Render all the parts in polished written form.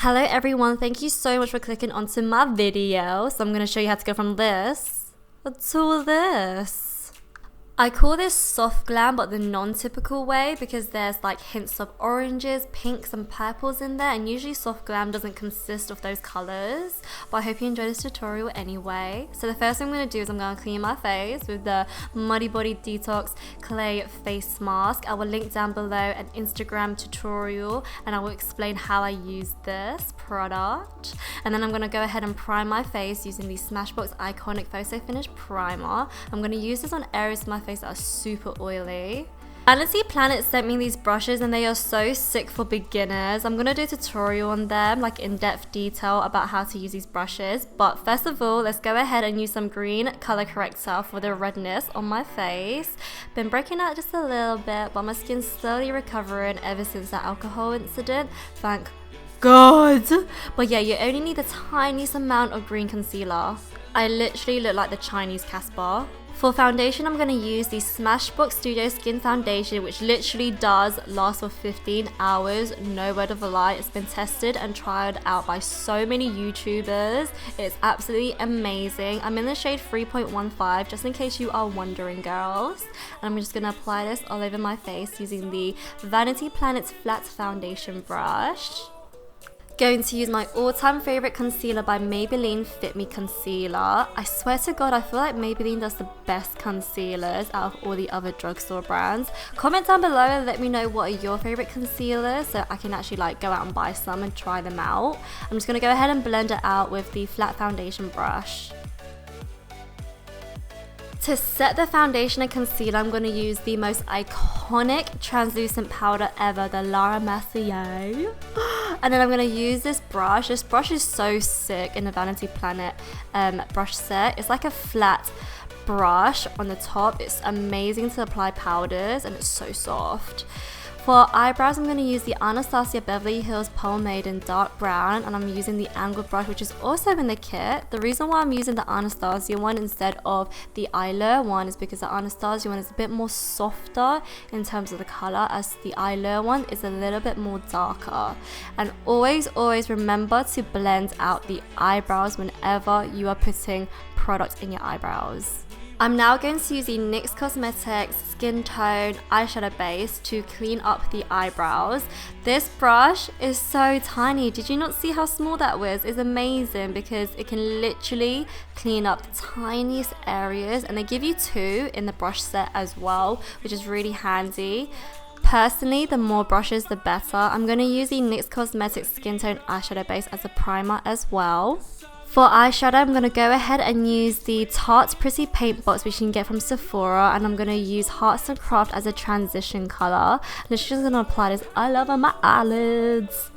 Hello everyone, thank you so much for clicking onto my video. So I'm going to show you how to go from this to this. I call this soft glam, but the non-typical way, because there's like hints of oranges, pinks and purples in there, and usually soft glam doesn't consist of those colors. But I hope you enjoyed this tutorial anyway. So the first thing I'm going to do is I'm going to clean my face with the Muddy Body Detox Clay Face Mask. I will link down below an Instagram tutorial and I will explain how I use this product. And then I'm going to go ahead and prime my face using the Smashbox Iconic Photo Finish Primer. I'm going to use this on areas of my face that are super oily. Vanity Planet sent me these brushes and they are so sick for beginners. I'm going to do a tutorial on them, like in-depth detail about how to use these brushes. But first of all, let's go ahead and use some green color corrector for the redness on my face. Been breaking out just a little bit, but my skin's slowly recovering ever since that alcohol incident. Thank God. But yeah, you only need the tiniest amount of green concealer. I literally look like the Chinese Casper. For foundation, I'm going to use the Smashbox Studio Skin Foundation, which literally does last for 15 hours. No word of a lie. It's been tested and tried out by so many YouTubers. It's absolutely amazing. I'm in the shade 3.15, just in case you are wondering, girls. And I'm just going to apply this all over my face using the Vanity Planet's Flat Foundation brush. Going to use my all-time favorite concealer by Maybelline Fit Me Concealer. I swear to God, I feel like Maybelline does the best concealers out of all the other drugstore brands. Comment down below and let me know what are your favorite concealers so I can actually like go out and buy some and try them out. I'm just going to go ahead and blend it out with the flat foundation brush. To set the foundation and concealer, I'm going to use the most iconic translucent powder ever, the Laura Mercier. And then I'm going to use this brush. This brush is so sick in the Vanity Planet brush set. It's like a flat brush on the top. It's amazing to apply powders and it's so soft. For eyebrows, I'm going to use the Anastasia Beverly Hills pomade in dark brown, and I'm using the angled brush, which is also in the kit. The reason why I'm using the Anastasia one instead of the Eyelure one is because the Anastasia one is a bit more softer in terms of the color, as the Eyelure one is a little bit more darker. And always remember to blend out the eyebrows whenever you are putting product in your eyebrows. I'm now going to use the NYX Cosmetics Skin Tone Eyeshadow Base to clean up the eyebrows. This brush is so tiny. Did you not see how small that was? It's amazing because it can literally clean up the tiniest areas, and they give you two in the brush set as well, which is really handy. Personally, the more brushes the better. I'm going to use the NYX Cosmetics Skin Tone Eyeshadow Base as a primer as well. For eyeshadow, I'm going to go ahead and use the Tarte Pretty Paint Box, which you can get from Sephora, and I'm going to use Hearts and Craft as a transition colour. I'm just going to apply this all over my eyelids.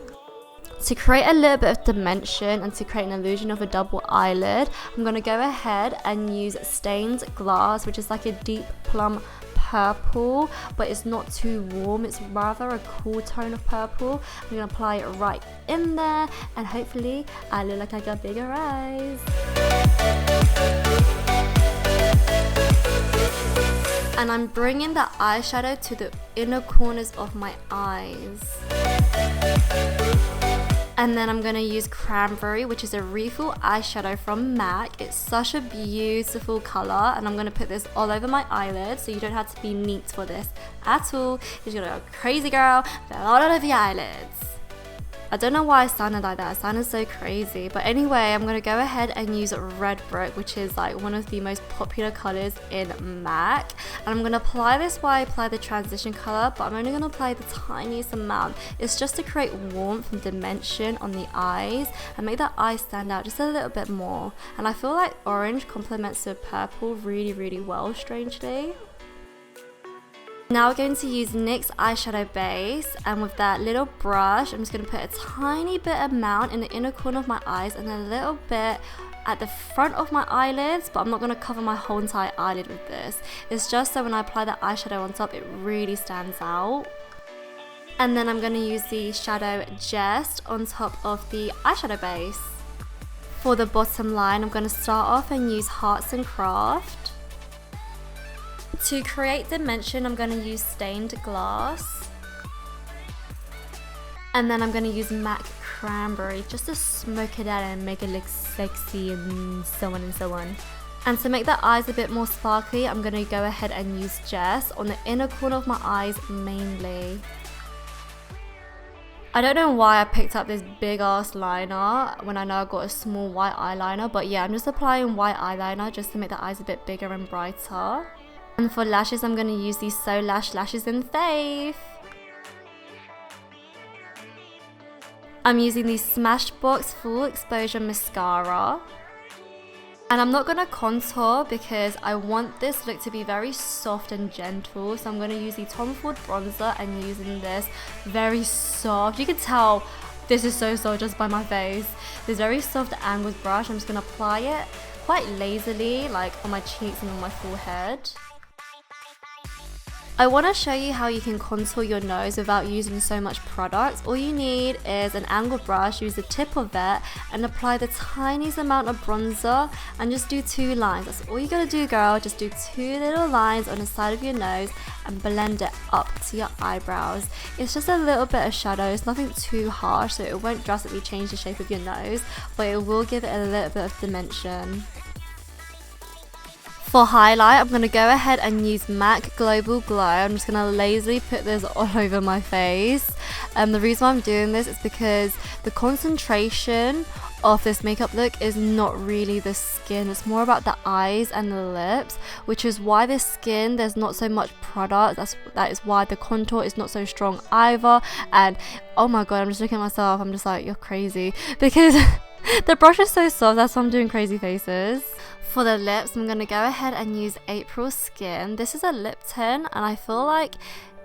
To create a little bit of dimension and to create an illusion of a double eyelid, I'm going to go ahead and use Stained Glass, which is like a deep plum purple, but it's not too warm. It's rather a cool tone of purple. I'm going to apply it right in there, and hopefully I look like I got bigger eyes. And I'm bringing the eyeshadow to the inner corners of my eyes. And then I'm going to use Cranberry, which is a refill eyeshadow from MAC. It's such a beautiful color, and I'm going to put this all over my eyelids, so you don't have to be neat for this at all. You're just going to go crazy, girl, fill all over your eyelids. I don't know why I sounded like that. I sounded so crazy. But anyway, I'm going to go ahead and use Red Brick, which is like one of the most popular colors in MAC. And I'm going to apply this while I apply the transition color, but I'm only going to apply the tiniest amount. It's just to create warmth and dimension on the eyes and make the eyes stand out just a little bit more. And I feel like orange complements the purple really well, strangely. Now we're going to use NYX eyeshadow base, and with that little brush I'm just going to put a tiny bit amount in the inner corner of my eyes and a little bit at the front of my eyelids, but I'm not going to cover my whole entire eyelid with this. It's just so when I apply the eyeshadow on top it really stands out. And then I'm going to use the Shadow Jest on top of the eyeshadow base. For the bottom line, I'm going to start off and use Hearts and Craft. To create dimension, I'm going to use Stained Glass. And then I'm going to use MAC Cranberry just to smoke it out and make it look sexy and so on and so on. And to make the eyes a bit more sparkly, I'm going to go ahead and use Jest on the inner corner of my eyes mainly. I don't know why I picked up this big ass liner when I know I got a small white eyeliner, but yeah, I'm just applying white eyeliner just to make the eyes a bit bigger and brighter. And for lashes, I'm going to use these So Lash lashes in Faith. I'm using the Smashbox Full Exposure Mascara. And I'm not going to contour because I want this look to be very soft and gentle. So I'm going to use the Tom Ford bronzer and using this very soft. You can tell this is so soft just by my face. This very soft angled brush. I'm just going to apply it quite lazily, like on my cheeks and on my forehead. I want to show you how you can contour your nose without using so much product. All you need is an angled brush, use the tip of it and apply the tiniest amount of bronzer and just do 2 lines. That's all you gotta do, girl. Just do 2 little lines on the side of your nose and blend it up to your eyebrows. It's just a little bit of shadow, it's nothing too harsh, so it won't drastically change the shape of your nose, but it will give it a little bit of dimension. For highlight, I'm going to go ahead and use MAC Global Glow. I'm just going to lazily put this all over my face. The reason why I'm doing this is because the concentration of this makeup look is not really the skin. It's more about the eyes and the lips, which is why the skin, there's not so much product. That is why the contour is not so strong either. And oh my god, I'm just looking at myself. I'm just like, you're crazy. Because the brush is so soft, that's why I'm doing crazy faces. For the lips, I'm going to go ahead and use April Skin. This is a lip tint and I feel like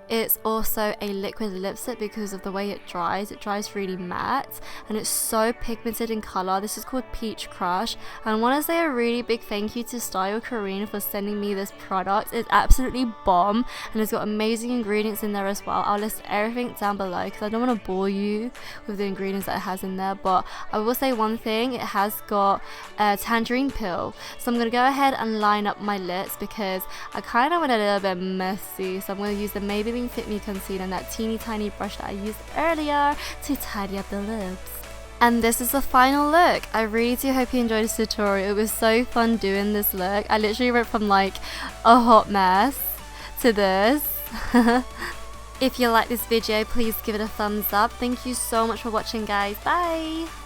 it's also a liquid lipstick because of the way it dries. It dries really matte and it's so pigmented in colour. This is called Peach Crush. And I want to say a really big thank you to Style Korean for sending me this product. It's absolutely bomb and it's got amazing ingredients in there as well. I'll list everything down below because I don't want to bore you with the ingredients that it has in there. But I will say one thing, it has got a tangerine peel. So I'm going to go ahead and line up my lips because I kind of went a little bit messy. So I'm going to use the Maybelline Fit Me Concealer and that teeny tiny brush that I used earlier to tidy up the lips. And this is the final look. I really do hope you enjoyed this tutorial. It was so fun doing this look. I literally went from like a hot mess to this. If you like this video, please give it a thumbs up. Thank you so much for watching, guys. Bye!